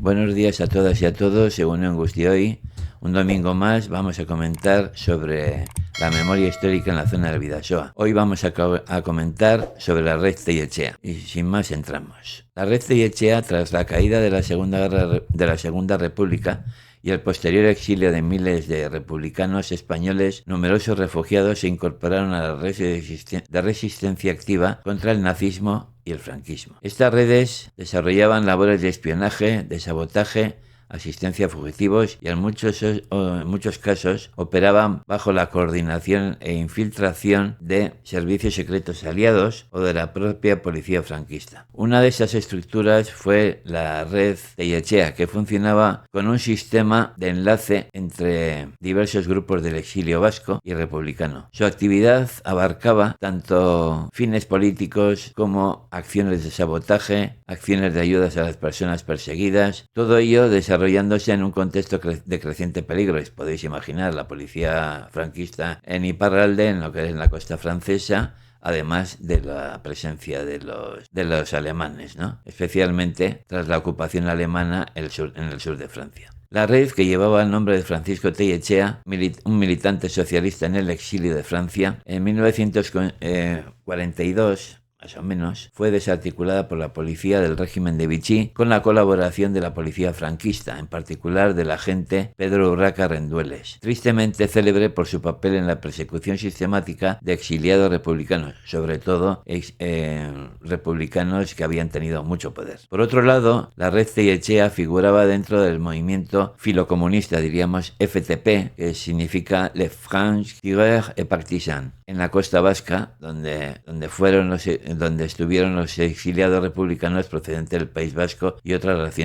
Buenos días a todas y a todos, según Angusti hoy. Un domingo más vamos a comentar sobre la memoria histórica en la zona del Bidasoa. Hoy vamos a comentar sobre la red Tellechea. Y sin más entramos. La red Tellechea, tras la caída de la Segunda República y el posterior exilio de miles de republicanos españoles, numerosos refugiados se incorporaron a la red de resistencia activa contra el nazismo y el franquismo. Estas redes desarrollaban labores de espionaje, de sabotaje, asistencia a fugitivos y en muchos casos operaban bajo la coordinación e infiltración de servicios secretos aliados o de la propia policía franquista. Una de esas estructuras fue la red Tellechea, que funcionaba con un sistema de enlace entre diversos grupos del exilio vasco y republicano. Su actividad abarcaba tanto fines políticos como acciones de sabotaje, acciones de ayudas a las personas perseguidas, todo ello desarrollándose en un contexto de creciente peligro. Podéis imaginar la policía franquista en Iparralde, en lo que es la costa francesa, además de la presencia de los alemanes, ¿no? Especialmente tras la ocupación alemana en el sur de Francia. La red, que llevaba el nombre de Francisco Tellechea, un militante socialista en el exilio de Francia, en 1942, más o menos, fue desarticulada por la policía del régimen de Vichy con la colaboración de la policía franquista, en particular del agente Pedro Urraca Rendueles, tristemente célebre por su papel en la persecución sistemática de exiliados republicanos, sobre todo republicanos que habían tenido mucho poder. Por otro lado, la red Tellechea figuraba dentro del movimiento filocomunista, diríamos FTP, que significa Les Francs Tireurs et Partisans, en la costa vasca, donde estuvieron los exiliados republicanos procedentes del País Vasco y otras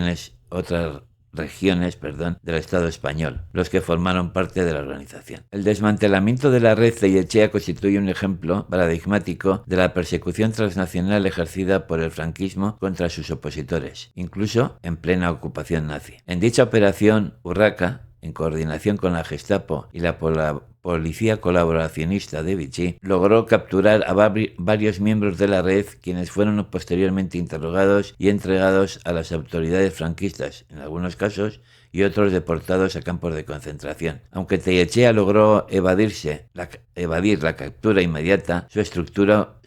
regiones del Estado español, los que formaron parte de la organización. El desmantelamiento de la red Tellechea constituye un ejemplo paradigmático de la persecución transnacional ejercida por el franquismo contra sus opositores, incluso en plena ocupación nazi. En dicha operación, Urraca, en coordinación con la Gestapo y la policía colaboracionista de Vichy, logró capturar a varios miembros de la red, quienes fueron posteriormente interrogados y entregados a las autoridades franquistas, en algunos casos, y otros deportados a campos de concentración. Aunque Tellechea logró evadir la captura inmediata, su estructura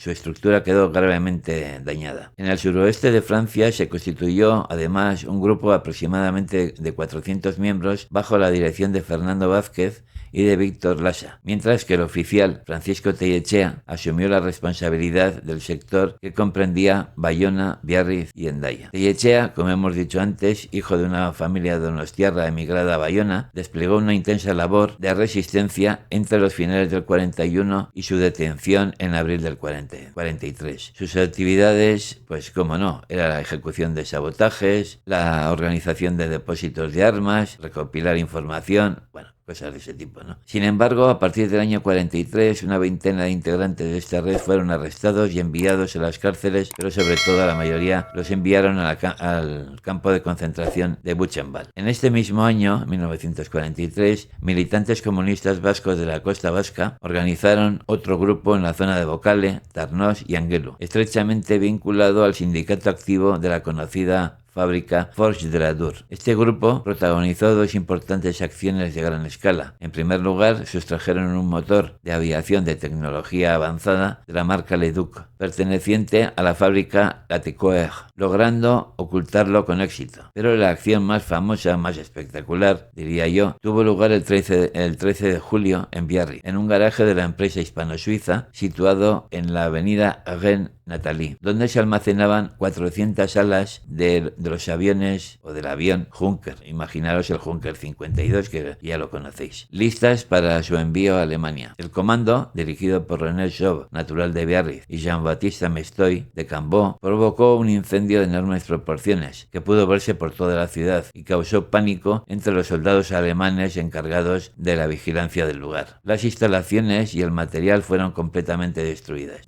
quedó gravemente dañada. En el suroeste de Francia se constituyó además un grupo aproximadamente de 400 miembros bajo la dirección de Fernando Vázquez y de Víctor Lasa, mientras que el oficial Francisco Tellechea asumió la responsabilidad del sector que comprendía Bayona, Biarritz y Hendaya. Tellechea, como hemos dicho antes, hijo de una familia donostiarra emigrada a Bayona, desplegó una intensa labor de resistencia entre los finales del 41 y su detención en abril del 43. Sus actividades, pues como no, era la ejecución de sabotajes, la organización de depósitos de armas, recopilar información, cosas de ese tipo, ¿no? Sin embargo, a partir del año 43, una veintena de integrantes de esta red fueron arrestados y enviados a las cárceles, pero sobre todo la mayoría los enviaron al campo de concentración de Buchenwald. En este mismo año, 1943, militantes comunistas vascos de la costa vasca organizaron otro grupo en la zona de Bocale, Tarnós y Anguelu, estrechamente vinculado al sindicato activo de la conocida fábrica Forge de la Dur. Este grupo protagonizó dos importantes acciones de gran escala. En primer lugar, sustrajeron un motor de aviación de tecnología avanzada de la marca Leduc, perteneciente a la fábrica Latécoère, logrando ocultarlo con éxito. Pero la acción más famosa, más espectacular, diría yo, tuvo lugar el 13 de julio en Biarritz, en un garaje de la empresa hispano-suiza situado en la avenida Rennes Nathalie, donde se almacenaban 400 alas de los aviones o del avión Junker. Imaginaros el Junker 52, que ya lo conocéis, listas para su envío a Alemania. El comando, dirigido por René Chauve, natural de Biarritz, y Jean-Baptiste Mestoy, de Cambó, provocó un incendio de enormes proporciones que pudo verse por toda la ciudad y causó pánico entre los soldados alemanes encargados de la vigilancia del lugar. Las instalaciones y el material fueron completamente destruidos.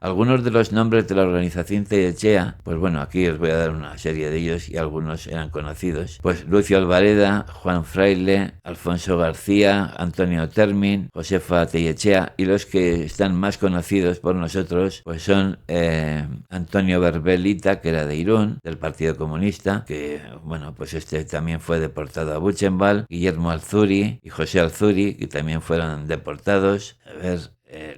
Algunos de los los nombres de la organización Tellechea, pues bueno, aquí os voy a dar una serie de ellos y algunos eran conocidos. Pues Lucio Alvareda, Juan Fraile, Alfonso García, Antonio Termin, Josefa Tellechea, y los que están más conocidos por nosotros pues son Antonio Berbelita, que era de Irún, del Partido Comunista, que bueno, pues este también fue deportado a Buchenwald, Guillermo Alzuri y José Alzuri, que también fueron deportados.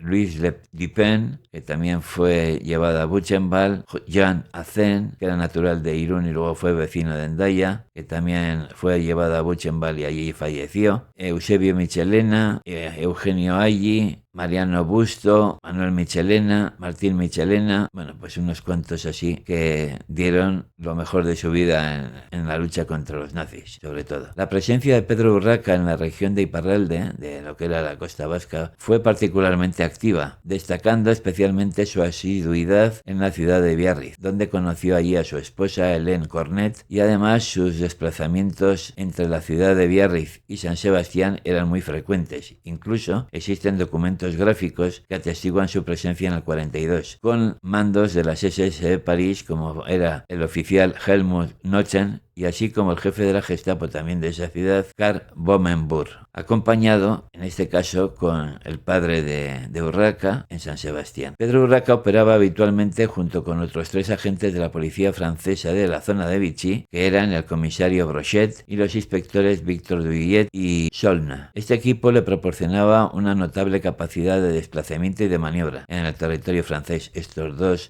Luis Dupin, que también fue llevado a Buchenwald, Jean Azen, que era natural de Irún y luego fue vecino de Hendaya, que también fue llevado a Buchenwald y allí falleció, Eusebio Michelena, Eugenio Aggi, Mariano Busto, Manuel Michelena, Martín Michelena, bueno, pues unos cuantos así que dieron lo mejor de su vida en la lucha contra los nazis, sobre todo. La presencia de Pedro Urraca en la región de Iparralde, de lo que era la costa vasca, fue particularmente activa, destacando especialmente su asiduidad en la ciudad de Biarritz, donde conoció allí a su esposa Hélène Cornet, y además sus desplazamientos entre la ciudad de Biarritz y San Sebastián eran muy frecuentes. Incluso existen documentos gráficos que atestiguan su presencia en el 42, con mandos de las SS de París, como era el oficial Helmut Notzen, y así como el jefe de la Gestapo también de esa ciudad, Karl Bommenburg, acompañado, en este caso, con el padre de Urraca en San Sebastián. Pedro Urraca operaba habitualmente junto con otros 3 agentes de la policía francesa de la zona de Vichy, que eran el comisario Brochet y los inspectores Victor Duyet y Solna. Este equipo le proporcionaba una notable capacidad de desplazamiento y de maniobra en el territorio francés.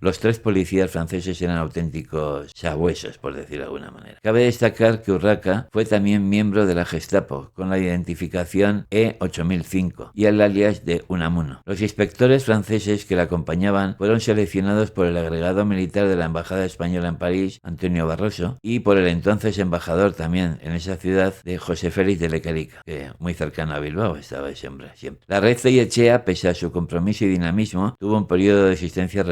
Los 3 policías franceses eran auténticos sabuesos, por decirlo de alguna manera. Cabe destacar que Urraca fue también miembro de la Gestapo, con la identificación E8005 y el alias de Unamuno. Los inspectores franceses que la acompañaban fueron seleccionados por el agregado militar de la Embajada Española en París, Antonio Barroso, y por el entonces embajador también en esa ciudad, de José Félix de Lecarica, que muy cercano a Bilbao estaba ese hombre siempre. La red Tellechea, pese a su compromiso y dinamismo, tuvo un periodo de existencia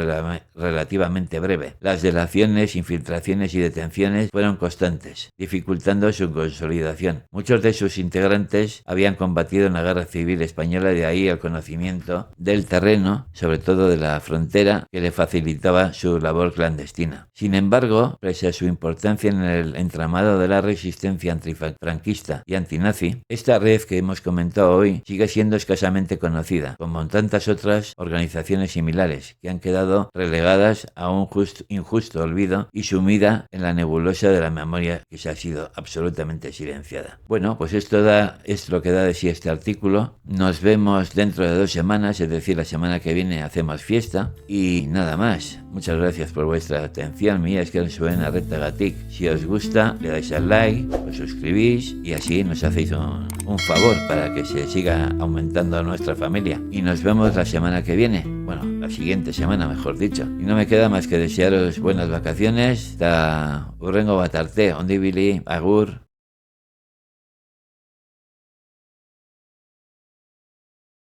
relativamente breve. Las delaciones, infiltraciones y detenciones fueron constantes, dificultando su consolidación. Muchos de sus integrantes habían combatido en la Guerra Civil Española, de ahí el conocimiento del terreno, sobre todo de la frontera, que le facilitaba su labor clandestina. Sin embargo, pese a su importancia en el entramado de la resistencia antifranquista y antinazi, esta red que hemos comentado hoy sigue siendo escasamente conocida, como tantas otras organizaciones similares, que han quedado relegadas a un injusto olvido y sumida en la nebulosa de la memoria que se ha sido absolutamente silenciada. Bueno, pues esto es lo que da de sí este artículo. Nos vemos dentro de 2 semanas, es decir, la semana que viene hacemos fiesta y nada más. Muchas gracias por vuestra atención. Mía es que os suena Reta Gatic. Si os gusta, le dais al like, os suscribís y así nos hacéis un favor para que se siga aumentando nuestra familia. Y nos vemos la semana que viene. Bueno, la siguiente semana, mejor dicho. Y no me queda más que desearos buenas vacaciones. Hasta hurrengo batarte, ondibili, agur.